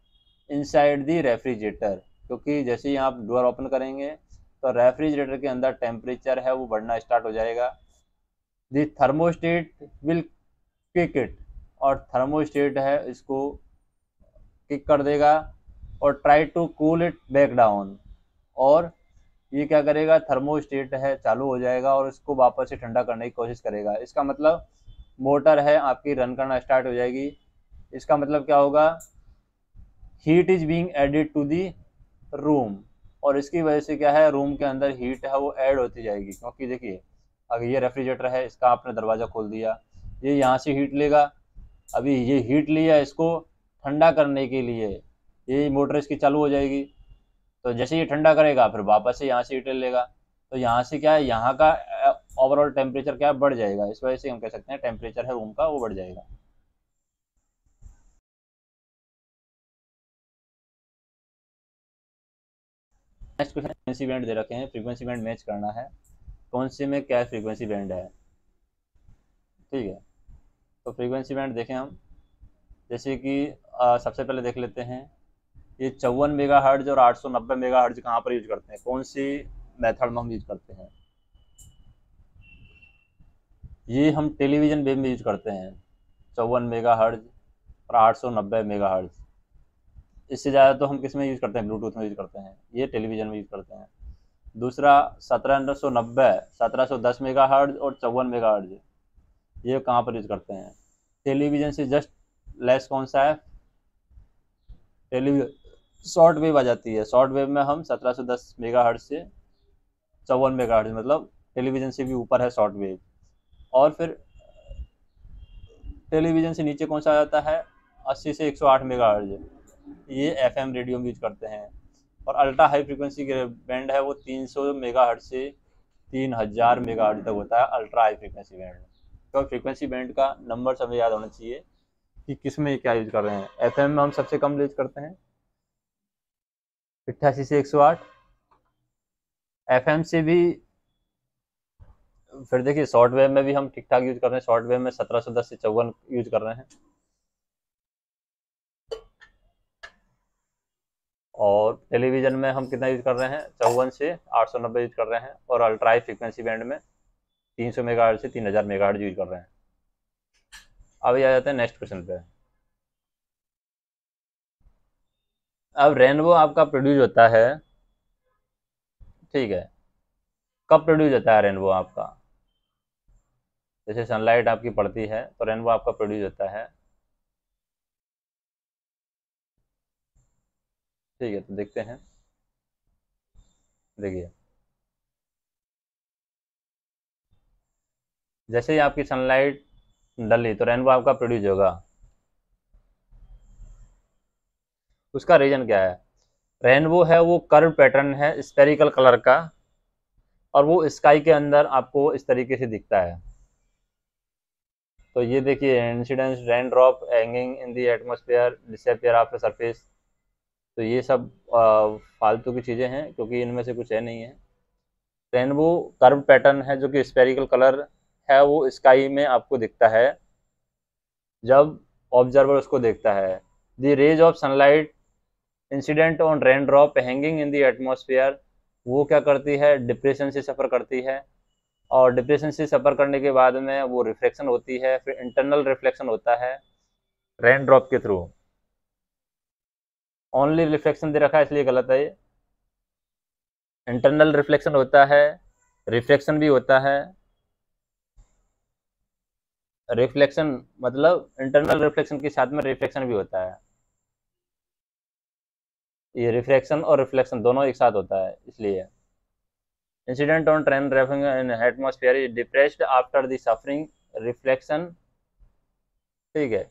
inside the refrigerator. क्योंकि जैसे ही आप डोर ओपन करेंगे तो रेफ्रिजरेटर के अंदर टेम्परेचर है वो बढ़ना स्टार्ट हो जाएगा। The thermostat will kick it, और थर्मोस्टेट है इसको किक कर देगा और try to cool it back down, और ये क्या करेगा, थर्मोस्टेट है चालू हो जाएगा और इसको वापस से ठंडा करने की कोशिश करेगा। इसका मतलब मोटर है आपकी रन करना स्टार्ट हो जाएगी। इसका मतलब क्या होगा, heat is being added to the room, और इसकी वजह से क्या है, रूम के अंदर हीट है वो ऐड होती जाएगी। क्योंकि देखिए अगर ये रेफ्रिजरेटर है, इसका आपने दरवाज़ा खोल दिया, ये यहाँ से हीट लेगा, अभी ये हीट लिया इसको ठंडा करने के लिए, ये मोटर इसकी चालू हो जाएगी, तो जैसे ये ठंडा करेगा फिर वापस से यहाँ से हीट लेगा, तो यहाँ से क्या है, यहाँ का ओवरऑल टेम्परेचर क्या बढ़ जाएगा। इस वजह से हम कह सकते हैं टेम्परेचर है रूम का वो बढ़ जाएगा। नेक्स्ट क्वेश्चन, फ्रीक्वेंसी बैंड दे रखे हैं, फ्रीक्वेंसी बैंड मैच करना है, कौन से में क्या फ्रीक्वेंसी बैंड है। ठीक है, तो फ्रीक्वेंसी बैंड देखें हम, जैसे कि सबसे पहले देख लेते हैं, ये 54 मेगाहर्ट्ज और 890 मेगाहर्ट्ज कहाँ पर यूज करते हैं, कौन सी मेथड में हम यूज करते हैं। ये हम टेलीविज़न वेव में यूज करते हैं, 54 मेगाहर्ट्ज और 890 मेगाहर्ट्ज। इससे ज़्यादा तो हम किस में यूज़ करते हैं, ब्लूटूथ में यूज़ करते हैं, ये टेलीविज़न में यूज़ करते हैं। दूसरा 1710 मेगाहर्ट्ज और 54 मेगाहर्ट्ज, ये कहाँ पर यूज़ करते हैं, टेलीविज़न से जस्ट लेस कौन सा है, टेलीविज़न शॉर्ट वेव आ जाती है। शॉर्ट वेव में हम 1710 मेगाहर्ट्ज से 54 मेगाहर्ट्ज, मतलब टेलीविज़न से भी ऊपर है शॉर्ट वेव। और फिर टेलीविज़न से नीचे कौन सा आ जाता है, 80 से 108 मेगाहर्ट्ज, ये एफएम रेडियो में यूज करते हैं। और अल्ट्रा हाई फ्रीक्वेंसी बैंड है वो 300 मेगाहर्ट्ज से 3000 मेगाहर्ट्ज तक होता है अल्ट्रा हाई फ्रीक्वेंसी बैंड। तो फ्रीक्वेंसी बैंड का नंबर हमें याद होना चाहिए कि किस में क्या यूज कर रहे हैं। एफएम में हम सबसे कम यूज करते हैं 88 से 108, एफएम से भी फिर देखिए शॉर्ट वेव में भी हम ठीक ठाक यूज कर रहे हैं, शॉर्ट वेव में 1710 से 54 यूज कर रहे हैं, और टेलीविज़न में हम कितना यूज कर रहे हैं, 54 से 890 यूज कर रहे हैं, और अल्ट्रा हाई फ्रीक्वेंसी बैंड में 300 मेगाहर्ट्ज से 3000 मेगाहर्ट्ज यूज कर रहे हैं। अब ये आ जाते हैं नेक्स्ट क्वेश्चन पे। अब रेनबो आपका प्रोड्यूस होता है, ठीक है, कब प्रोड्यूस होता है रेनबो आपका, जैसे सनलाइट आपकी पड़ती है तो रेनबो आपका प्रोड्यूस होता है। ठीक है, तो देखते हैं, देखिए जैसे ही आपकी सनलाइट डली तो रेनबो आपका प्रोड्यूस होगा। उसका रीजन क्या है, रेनबो है वो कर्व पैटर्न है स्पेरिकल कलर का, और वो स्काई के अंदर आपको इस तरीके से दिखता है। तो ये देखिए, incidence rain drop hanging in the atmosphere disappear after surface, तो ये सब फालतू की चीज़ें हैं क्योंकि इनमें से कुछ है नहीं है। रेनबो कर्व पैटर्न है जो कि स्पेरिकल कलर है, वो स्काई में आपको दिखता है जब ऑब्जर्वर उसको देखता है। The rays of sunlight incident on raindrop hanging in the atmosphere, वो क्या करती है, डिप्रेशन से सफ़र करती है, और डिप्रेशन से सफ़र करने के बाद में वो रिफ्लेक्शन होती है, फिर इंटरनल रिफ्लेक्शन होता है रेन ड्रॉप के थ्रू। ओनली रिफ्लेक्शन दे रखा है इसलिए गलत है ये, इंटरनल रिफ्लेक्शन होता है, रिफ्लेक्शन भी होता है। रिफ्लेक्शन मतलब इंटरनल रिफ्लेक्शन के साथ में रिफ्लेक्शन भी होता है, ये रिफ्लेक्शन और रिफ्लेक्शन दोनों एक साथ होता है इसलिए। Incident on train driving in atmosphere is depressed after the suffering reflection, ठीक है।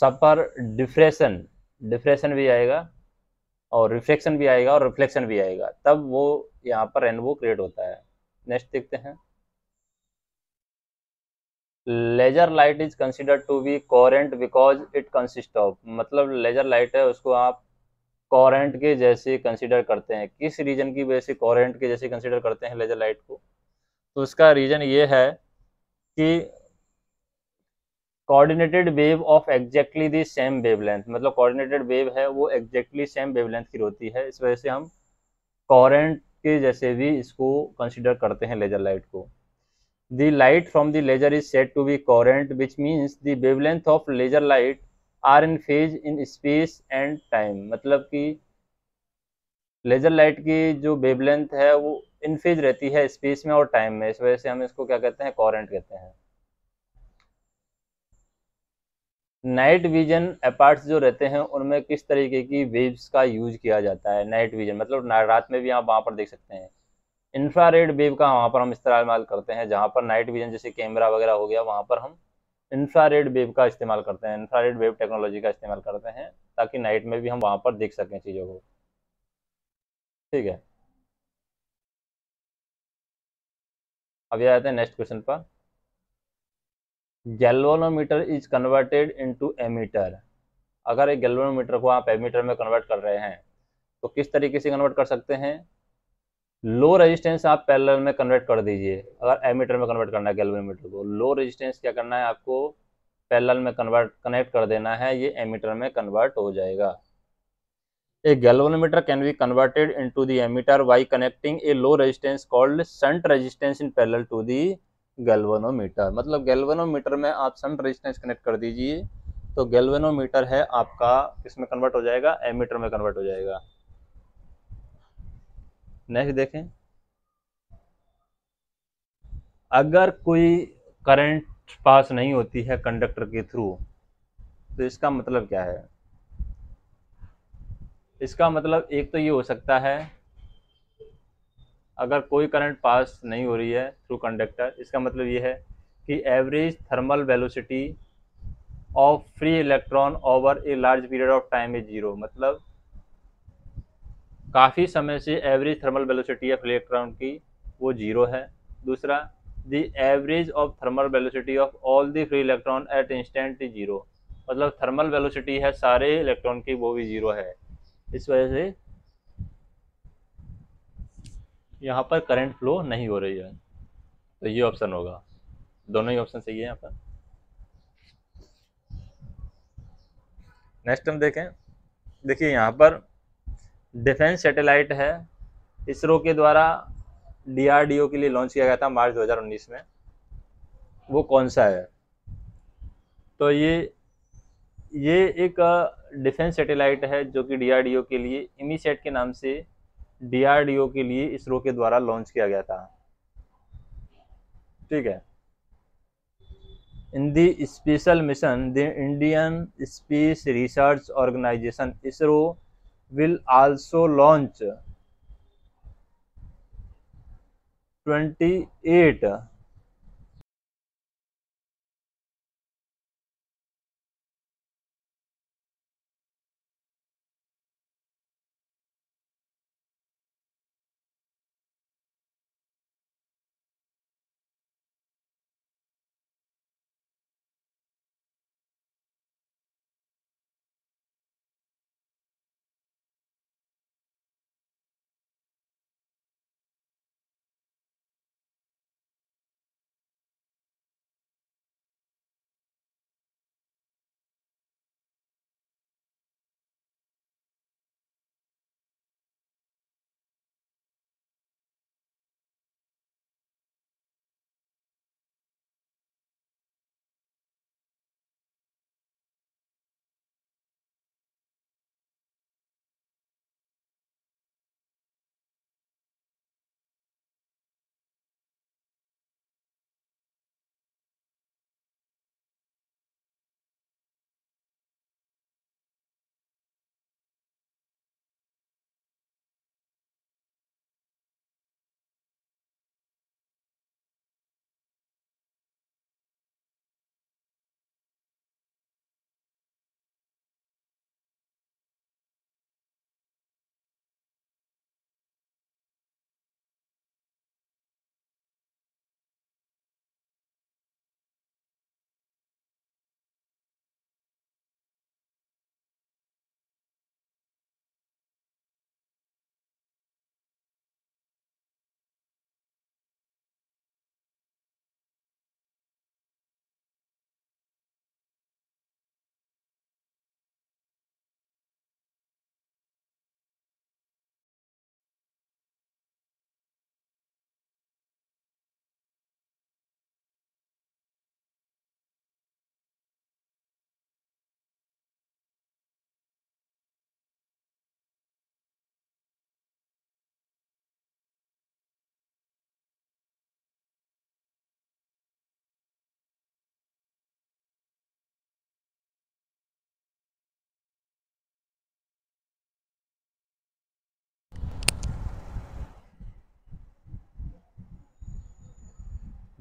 सफर डिफ्रेशन, डिफ्रेशन भी आएगा और रिफ्लेक्शन भी आएगा और रिफ्लेक्शन भी आएगा, तब वो यहाँ पर रेनबो क्रिएट होता है। नेक्स्ट देखते हैं, laser light is considered to be coherent because it consist of, मतलब लेजर लाइट है उसको आप कोहेरेंट के जैसे कंसिडर करते हैं, किस रीजन की वजह से कोहेरेंट के जैसे कंसिडर करते हैं लेजर लाइट को, तो उसका रीजन ये है कि coordinated wave of exactly the same wavelength, मतलब कोऑर्डिनेटेड वेव है वो एग्जैक्टली सेम वेवलेंथ की होती है, इस वजह से हम कोहेरेंट के जैसे भी इसको कंसिडर करते हैं लेजर लाइट को। The light from the laser is said to be coherent which means the wavelength of laser light are in phase in space and time, मतलब कि लेजर लाइट की जो वेवलेंथ है वो इन फेज रहती है स्पेस में और टाइम में, इस वजह से हम इसको क्या कहते हैं, कोहेरेंट कहते हैं। नाइट विजन अपार्ट्स जो रहते हैं उनमें किस तरीके की वेव्स का यूज किया जाता है? नाइट विजन मतलब रात में भी आप वहाँ पर देख सकते हैं। इंफ्रारेड वेव का वहाँ पर हम इस्तेमाल करते हैं, जहाँ पर नाइट विजन जैसे कैमरा वगैरह हो गया वहाँ पर हम इंफ्रारेड वेव का इस्तेमाल करते हैं, इंफ्रारेड वेव टेक्नोलॉजी का इस्तेमाल करते हैं, ताकि नाइट में भी हम वहाँ पर देख सकें चीज़ों को। ठीक है, अब ये आते हैं नेक्स्ट क्वेश्चन पर। Galvanometer is converted into ammeter. अगर एक गैल्वेनोमीटर को आप एमीटर में कन्वर्ट कर रहे हैं तो किस तरीके से कन्वर्ट कर सकते हैं? लो रेजिस्टेंस आप पैरेलल में कन्वर्ट कर दीजिए। अगर एमीटर में कन्वर्ट करना है गैल्वेनोमीटर को, लो रेजिस्टेंस क्या करना है आपको, पैरेलल में कनेक्ट कर देना है, ये एमीटर में कन्वर्ट हो जाएगा। A galvanometer can be converted into the emitter by connecting a low resistance called shunt resistance in parallel to the galvanometer। मतलब galvanometer में आप shunt resistance कनेक्ट कर दीजिए तो galvanometer है आपका किसमें कन्वर्ट हो जाएगा, एमीटर में कन्वर्ट हो जाएगा। नेक्स्ट देखें, अगर कोई करंट पास नहीं होती है कंडक्टर के थ्रू तो इसका मतलब क्या है? इसका मतलब एक तो ये हो सकता है, अगर कोई करंट पास नहीं हो रही है थ्रू कंडक्टर, इसका मतलब ये है कि average thermal velocity of free electron over a large period of time is zero. मतलब काफ़ी समय से एवरेज थर्मल वेलोसिटी है फ्री इलेक्ट्रॉन की वो जीरो है। दूसरा, the average of thermal velocity of all the free electron at instant is zero. मतलब थर्मल वेलोसिटी है सारे इलेक्ट्रॉन की वो भी जीरो है, इस वजह से यहाँ पर करंट फ्लो नहीं हो रही है। तो ये ऑप्शन होगा, दोनों ही ऑप्शन सही है यहाँ पर। नेक्स्ट हम देखें, देखिए यहाँ पर डिफेंस सैटेलाइट है, इसरो के द्वारा डीआरडीओ के लिए लॉन्च किया गया था मार्च 2019 में। वो कौन सा है? तो ये एक डिफेंस सैटेलाइट है जो कि डीआरडीओ के लिए इमीसैट के नाम से डीआरडीओ के लिए इसरो के द्वारा लॉन्च किया गया था। ठीक है, in the special mission the Indian space research organisation ISRO will also launch 28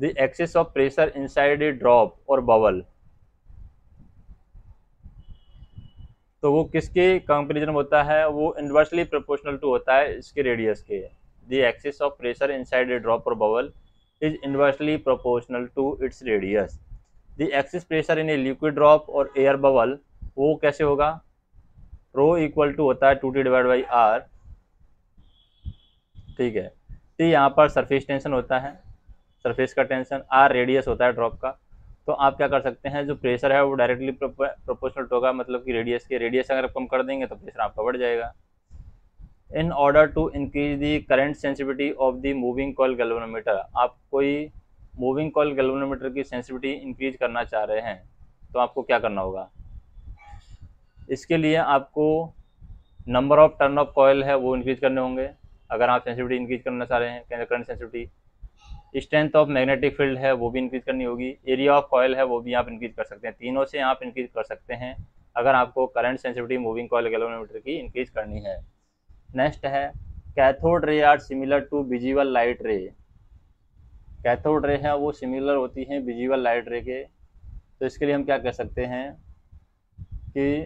the excess of pressure inside a drop और बबल, तो वो किसके कंपेरिजन में होता है, वो इन्वर्सली प्रोपोर्शनल टू होता है इसके रेडियस के। The excess of pressure inside a drop और bubble is inversely proportional to its radius. The excess pressure in a liquid drop और एयर बबल, वो कैसे होगा, रो इक्वल टू होता है 2T डिवाइड बाई आर, ठीक है। टी यहाँ पर सरफेस टेंशन होता है, सरफेस का टेंशन, आर रेडियस होता है ड्रॉप का। तो आप क्या कर सकते हैं, जो प्रेशर है वो डायरेक्टली प्रोपोर्शनल होगा, मतलब कि रेडियस के, रेडियस अगर कम कर देंगे तो प्रेशर आपका बढ़ जाएगा। In order to increase the current sensitivity of the moving coil galvanometer, आप कोई मूविंग कॉइल गैल्वेनोमीटर की सेंसिटिविटी इंक्रीज करना चाह रहे हैं तो आपको क्या करना होगा, इसके लिए आपको number of turn off coil है वो इंक्रीज करने होंगे, अगर आप सेंसिटिविटी इंक्रीज करना चाह रहे हैं, current sensitivity. Strength of magnetic field है वो भी इंक्रीज करनी होगी, एरिया ऑफ कॉइल है वो भी आप इंक्रीज कर सकते हैं, तीनों से आप इंक्रीज कर सकते हैं अगर आपको current sensitivity moving coil galvanometer की इंक्रीज करनी है। नेक्स्ट है cathode ray are similar to visible light ray, cathode ray है वो सिमिलर होती हैं विजिबल लाइट रे के। तो इसके लिए हम क्या कह सकते हैं कि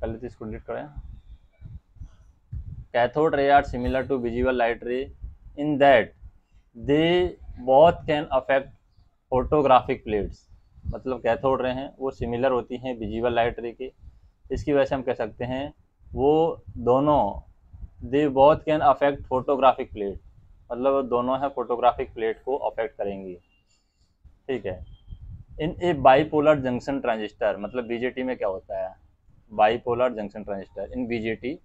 पहले तो इसको डिलीट करें, cathode ray are similar to visible light ray in that they both can affect photographic plates, मतलब कैथोड रे हैं वो सिमिलर होती हैं विजिबल लाइट रे के, इसकी वजह से हम कह सकते हैं वो दोनों दे both can affect photographic plate, मतलब वो दोनों है फोटोग्राफिक प्लेट को अफेक्ट करेंगी, ठीक है। In A bipolar junction transistor, मतलब बीजेटी में क्या होता है, बाईपोलर जंक्शन ट्रांजिस्टर, इन बीजेटी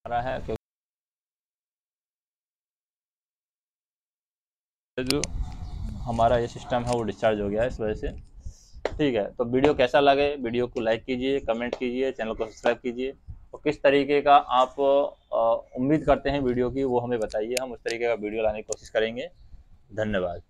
रहा है, क्योंकि जो हमारा ये सिस्टम है वो डिस्चार्ज हो गया है इस वजह से, ठीक है। तो वीडियो कैसा लगे, वीडियो को लाइक कीजिए, कमेंट कीजिए, चैनल को सब्सक्राइब कीजिए, और किस तरीके का आप उम्मीद करते हैं वीडियो की वो हमें बताइए, हम उस तरीके का वीडियो लाने की कोशिश करेंगे। धन्यवाद।